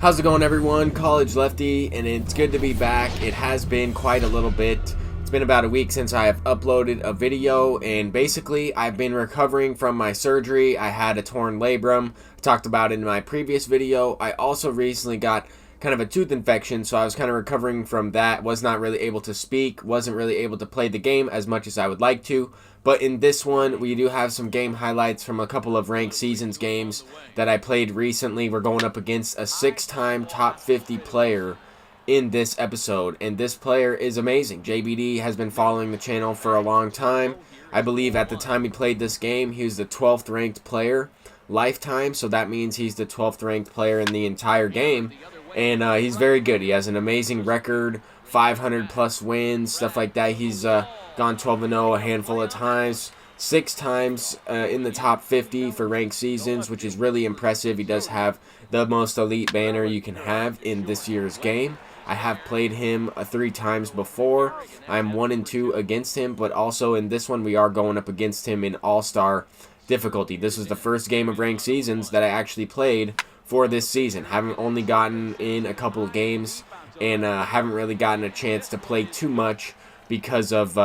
How's it going, everyone? College Lefty, and it's good to be back. It has been quite a little bit. It's been about a week since I have uploaded a video, and basically I've been recovering from my surgery. I had a torn labrum. I talked about it in my previous video. I also recently got kind of a tooth infection, so I was kind of recovering from that. Was not really able to speak, wasn't really able to play the game as much as I would like to. But in this one, we do have some game highlights from a couple of ranked seasons games that I played recently. We're going up against a 6-time top 50 player in this episode, and this player is amazing. JBD has been following the channel for a long time. I believe at the time he played this game, he was the 12th ranked player lifetime, so that means he's the 12th ranked player in the entire game, and he's very good. He has an amazing record, 500 plus wins, stuff like that. He's gone 12-0 a handful of times, 6 times in the top 50 for ranked seasons, which is really impressive. He does have the most elite banner you can have in this year's game. I have played him 3 times before. I'm 1-2 against him, but also in this one we are going up against him in all-star difficulty. This was the first game of ranked seasons that I actually played for this season. Haven't only gotten in a couple of games, and haven't really gotten a chance to play too much because of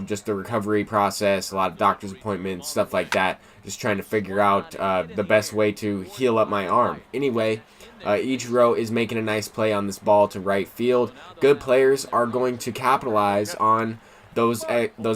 just the recovery process, a lot of doctor's appointments, stuff like that. Just trying to figure out the best way to heal up my arm. Anyway, Ichiro is making a nice play on this ball to right field. Good players are going to capitalize on those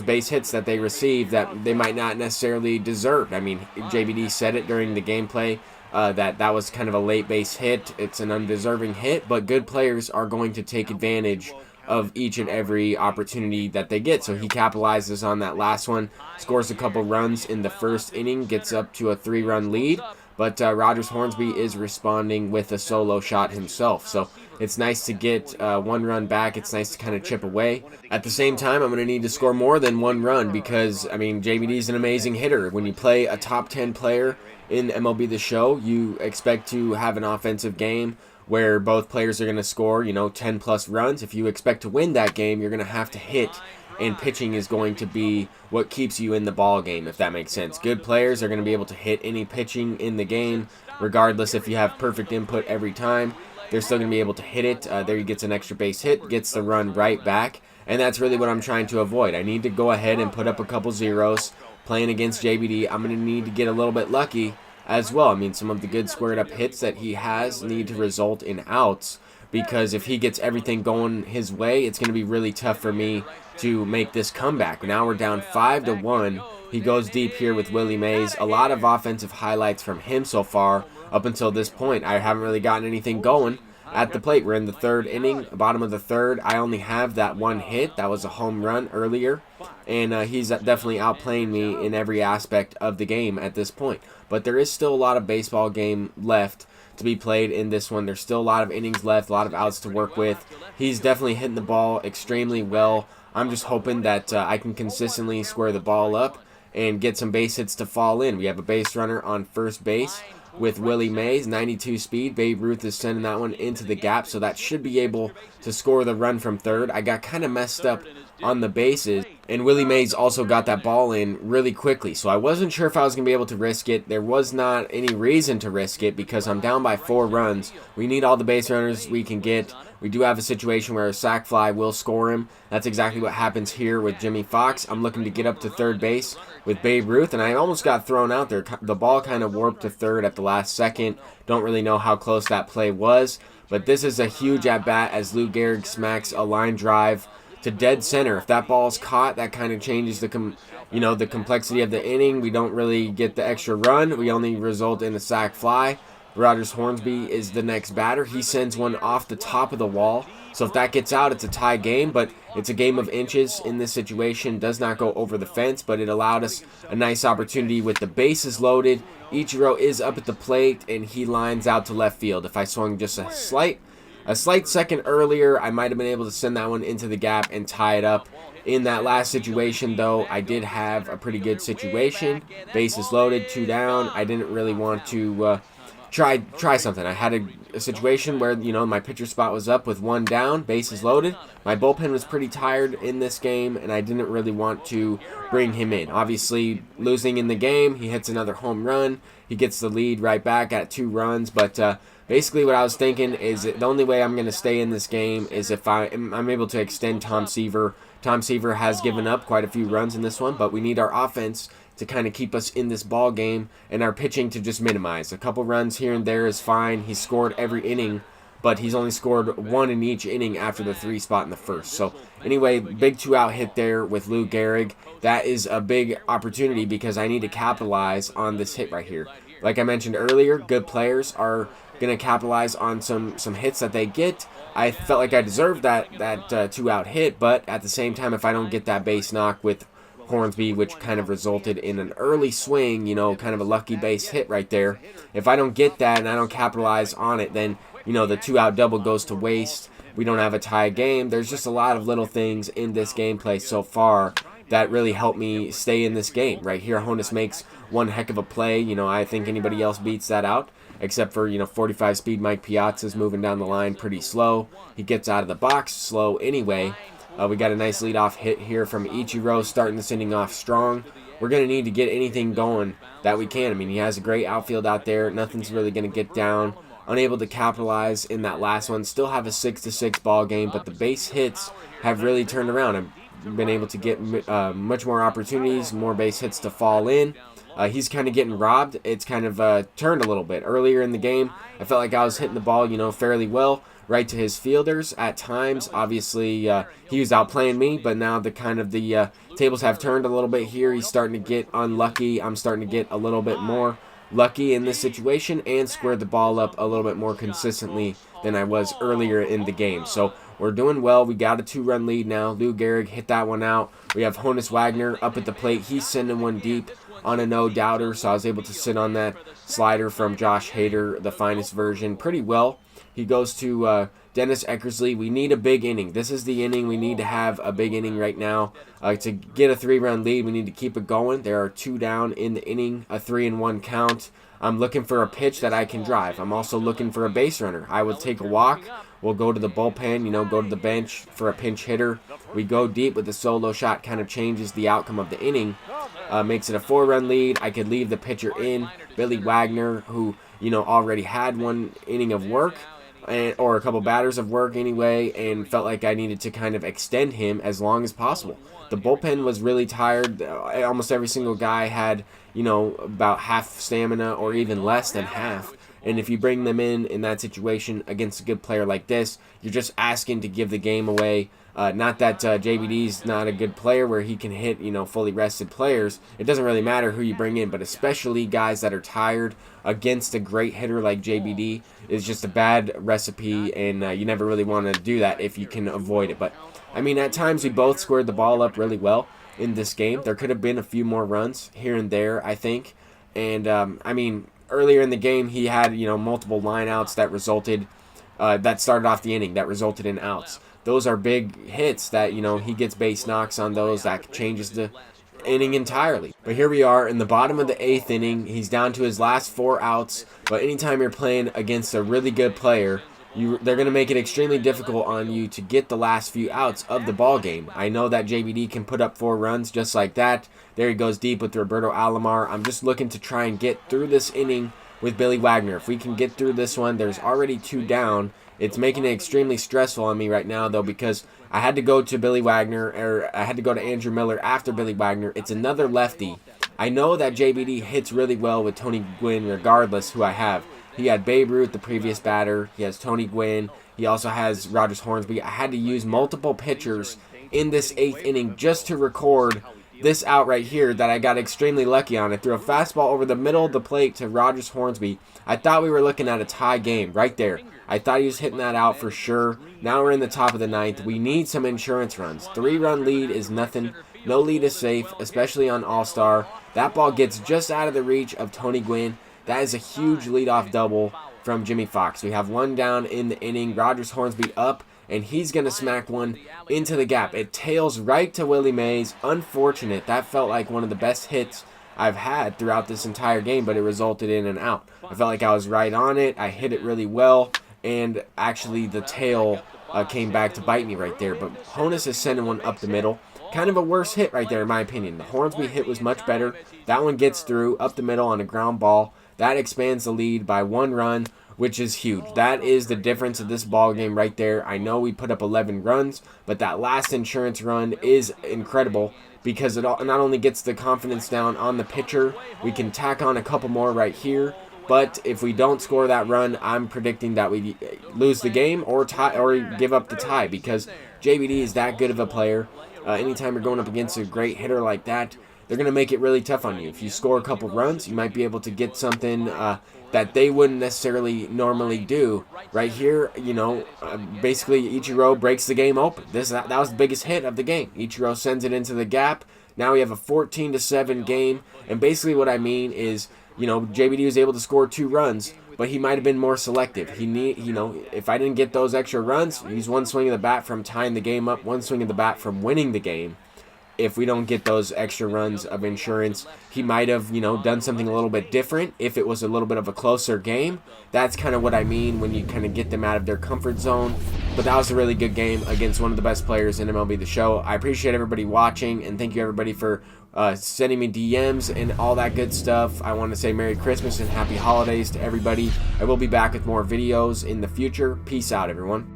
base hits that they receive that they might not necessarily deserve. I mean, JBD said it during the gameplay that was kind of a late base hit. It's an undeserving hit, but good players are going to take advantage of each and every opportunity that they get. So he capitalizes on that last one, scores a couple runs in the first inning, gets up to a 3-run lead, but Rogers Hornsby is responding with a solo shot himself. So it's nice to get 1 run back. It's nice to kind of chip away. At the same time, I'm going to need to score more than 1 run because, I mean, JBD is an amazing hitter. When you play a top 10 player in MLB The Show, you expect to have an offensive game where both players are going to score, 10 plus runs. If you expect to win that game, you're going to have to hit, and pitching is going to be what keeps you in the ball game, if that makes sense. Good players are going to be able to hit any pitching in the game, regardless if you have perfect input every time. They're still going to be able to hit it. There he gets an extra base hit, gets the run right back, and that's really what I'm trying to avoid. I need to go ahead and put up a couple zeros. Playing against JBD, I'm going to need to get a little bit lucky as well. I mean, some of the good squared up hits that he has need to result in outs, because if he gets everything going his way, it's going to be really tough for me to make this comeback. Now we're down 5-1. He goes deep here with Willie Mays. A lot of offensive highlights from him so far up until this point. I haven't really gotten anything going at the plate. We're in the 3rd inning, bottom of the 3rd. I only have that 1 hit. That was a home run earlier, and he's definitely outplaying me in every aspect of the game at this point. But there is still a lot of baseball game left to be played in this one. There's still a lot of innings left, a lot of outs to work with. He's definitely hitting the ball extremely well. I'm just hoping that I can consistently square the ball up and get some base hits to fall in. We have a base runner on first base with Willie Mays, 92 speed. Babe Ruth is sending that one into the gap, so that should be able to score the run from third. I got kind of messed up on the bases, and Willie Mays also got that ball in really quickly, so I wasn't sure if I was going to be able to risk it. There was not any reason to risk it because I'm down by 4 runs. We need all the base runners we can get. We do have a situation where a sac fly will score him. That's exactly what happens here with Jimmy Fox. I'm looking to get up to third base with Babe Ruth, and I almost got thrown out there. The ball kind of warped to third at the last second. Don't really know how close that play was, but this is a huge at-bat as Lou Gehrig smacks a line drive to dead center. If that ball's caught, that kind of changes the complexity of the inning. We don't really get the extra run. We only result in a sac fly. Rogers Hornsby is the next batter. He sends one off the top of the wall. So if that gets out, it's a tie game, but it's a game of inches in this situation. Does not go over the fence, but it allowed us a nice opportunity with the bases loaded. Ichiro is up at the plate, and he lines out to left field. If I swung just a slight second earlier, I might have been able to send that one into the gap and tie it up. In that last situation, though, I did have a pretty good situation. Bases loaded, 2 down. I didn't really want to try something. I had a situation where, my pitcher spot was up with 1 down, bases loaded. My bullpen was pretty tired in this game, and I didn't really want to bring him in. Obviously, losing in the game, he hits another home run. He gets the lead right back at 2 runs, but basically what I was thinking is that the only way I'm going to stay in this game is if I'm able to extend Tom Seaver. Tom Seaver has given up quite a few runs in this one, but we need our offense to kind of keep us in this ball game and our pitching to just minimize. A couple runs here and there is fine. He's scored every inning, but he's only scored one in each inning after the 3 spot in the first. So anyway, big 2-out hit there with Lou Gehrig. That is a big opportunity because I need to capitalize on this hit right here. Like I mentioned earlier, good players are going to capitalize on some hits that they get. I felt like I deserved that 2-out hit, but at the same time, if I don't get that base knock with Hornsby, which kind of resulted in an early swing, kind of a lucky base hit right there. If I don't get that and I don't capitalize on it, then, the 2-out double goes to waste. We don't have a tie game. There's just a lot of little things in this gameplay so far that really helped me stay in this game. Right here, Honus makes one heck of a play. I think anybody else beats that out, except for, 45 speed Mike Piazza's moving down the line pretty slow. He gets out of the box slow anyway. We got a nice leadoff hit here from Ichiro, starting this inning off strong. We're going to need to get anything going that we can. I mean, he has a great outfield out there. Nothing's really going to get down. Unable to capitalize in that last one. Still have a 6-6 ball game, but the base hits have really turned around. I've been able to get much more opportunities, more base hits to fall in. He's kind of getting robbed. It's kind of turned a little bit. Earlier in the game, I felt like I was hitting the ball, fairly well, right to his fielders at times. Obviously, he was outplaying me, but now the tables have turned a little bit here. He's starting to get unlucky. I'm starting to get a little bit more lucky in this situation and squared the ball up a little bit more consistently than I was earlier in the game. So we're doing well. We got a 2-run lead now. Lou Gehrig hit that one out. We have Honus Wagner up at the plate. He's sending one deep on a no-doubter, so I was able to sit on that slider from Josh Hader, the finest version, pretty well. He goes to Dennis Eckersley. We need a big inning. This is the inning. We need to have a big inning right now. To get a 3-run lead, we need to keep it going. There are 2 down in the inning, a 3-1 count. I'm looking for a pitch that I can drive. I'm also looking for a base runner. I will take a walk. We'll go to the bullpen, go to the bench for a pinch hitter. We go deep with the solo shot, kind of changes the outcome of the inning. Makes it a 4-run lead. I could leave the pitcher in, Billy Wagner, who, already had 1 inning of work. Or a couple batters of work anyway, and felt like I needed to kind of extend him as long as possible. The bullpen was really tired. Almost every single guy had, about half stamina or even less than half. And if you bring them in that situation against a good player like this, you're just asking to give the game away. Not that JBD's not a good player where he can hit, fully rested players. It doesn't really matter who you bring in, but especially guys that are tired against a great hitter like JBD is just a bad recipe, and you never really want to do that if you can avoid it. But, I mean, at times we both squared the ball up really well in this game. There could have been a few more runs here and there, I think. And, earlier in the game he had, multiple lineouts that resulted, that started off the inning, that resulted in outs. Those are big hits that, he gets base knocks on those. That changes the inning entirely. But here we are in the bottom of the 8th inning. He's down to his last 4 outs. But anytime you're playing against a really good player, they're going to make it extremely difficult on you to get the last few outs of the ball game. I know that JBD can put up 4 runs just like that. There he goes deep with Roberto Alomar. I'm just looking to try and get through this inning with Billy Wagner. If we can get through this one, there's already 2 down. It's making it extremely stressful on me right now, though, because I had to go to Billy Wagner, or I had to go to Andrew Miller after Billy Wagner. It's another lefty. I know that JBD hits really well with Tony Gwynn regardless who I have. He had Babe Ruth, the previous batter. He has Tony Gwynn. He also has Rogers Hornsby. I had to use multiple pitchers in this 8th inning just to record this out right here that I got extremely lucky on. I threw a fastball over the middle of the plate to Rogers Hornsby. I thought we were looking at a tie game right there. I thought he was hitting that out for sure. Now we're in the top of the 9th. We need some insurance runs. 3-run lead is nothing. No lead is safe, especially on All-Star. That ball gets just out of the reach of Tony Gwynn. That is a huge leadoff double from Jimmy Fox. We have 1 down in the inning. Rogers Hornsby up, and he's going to smack one into the gap. It tails right to Willie Mays. Unfortunate. That felt like one of the best hits I've had throughout this entire game, but it resulted in an out. I felt like I was right on it. I hit it really well, and actually the tail came back to bite me right there. But Honus is sending one up the middle. Kind of a worse hit right there in my opinion. The Hornsby hit was much better. That one gets through up the middle on a ground ball. That expands the lead by 1 run which is huge. That is the difference of this ball game right there. I know we put up 11 runs, but that last insurance run is incredible because it not only gets the confidence down on the pitcher, we can tack on a couple more right here. But if we don't score that run, I'm predicting that we lose the game or tie or give up the tie because JBD is that good of a player. Anytime you're going up against a great hitter like that, they're going to make it really tough on you. If you score a couple runs, you might be able to get something that they wouldn't necessarily normally do. Right here, basically Ichiro breaks the game open. That was the biggest hit of the game. Ichiro sends it into the gap. Now we have a 14-7 game, and basically what I mean is, JBD was able to score 2 runs, but he might have been more selective. If I didn't get those extra runs, he's one swing of the bat from tying the game up, one swing of the bat from winning the game. If we don't get those extra runs of insurance, he might have, done something a little bit different if it was a little bit of a closer game. That's kind of what I mean when you kind of get them out of their comfort zone. But that was a really good game against one of the best players in MLB The Show. I appreciate everybody watching, and thank you everybody for sending me DMs and all that good stuff. I want to say Merry Christmas and Happy Holidays to everybody. I will be back with more videos in the future. Peace out, everyone.